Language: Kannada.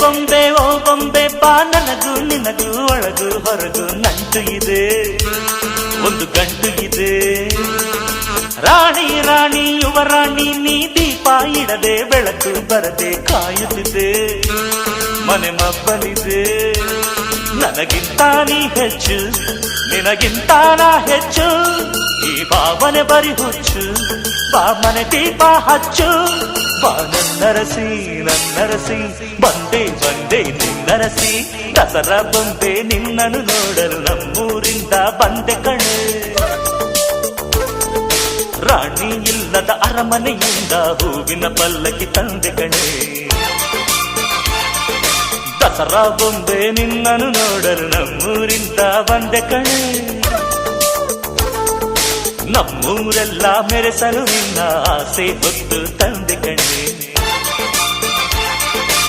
ಓ ಬೊಂಬೆ ಬಾ ನನಗೂ ನಿನಗೂ ಒಳಗೂ ಹೊರಗೂ ನಂಟು ಇದೆ ಒಂದು ಗಂಟು ಇದೆ ರಾಣಿ ರಾಣಿ ಯುವರಾಣಿ ನೀ ದೀಪ ಇಡದೆ ಬೆಳಕು ಬರದೆ ಕಾಯುತ್ತಿದೆ ಮನೆ ಮಬ್ಬಲಿದೆ ನನಗಿಂತ ನೀ ಹೆಚ್ಚು ನಿನಗಿಂತ ನಾ ಹೆಚ್ಚು ಈ ಭಾವನೆ ಬರಿ ಹುಚ್ಚು ಬಾ ಮನೆ ದೀಪ ಹಚ್ಚು ಬಾ ನನ್ನರಸಿ ನನ್ನರಸಿ ಬಂದೆ ಬಂದೆ ನಿನ್ನರಸಿ ದಸರಾ ಬೊಂಬೆ ನಿನ್ನನ್ನು ನೋಡಲು ನಮ್ಮೂರಿಂದ ಬಂದೆ ಕಣೆ ರಾಣಿ ಇಲ್ಲದ ಅರಮನೆಯಿಂದ ಹೂವಿನ ಪಲ್ಲಕ್ಕಿ ತಂದೆ ಕಣೆ ದಸರಾ ಬೊಂಬೆ ನಿನ್ನನ್ನು ನೋಡಲು ನಮ್ಮೂರಿಂದ ಬಂದೆ ಕಣೆ ನಮ್ಮೂರೆಲ್ಲ ಮೆರೆಸಲು ನಿನ್ನ ಆಸೆ ಹೊತ್ತು ತಂದೆ ಕಣೆ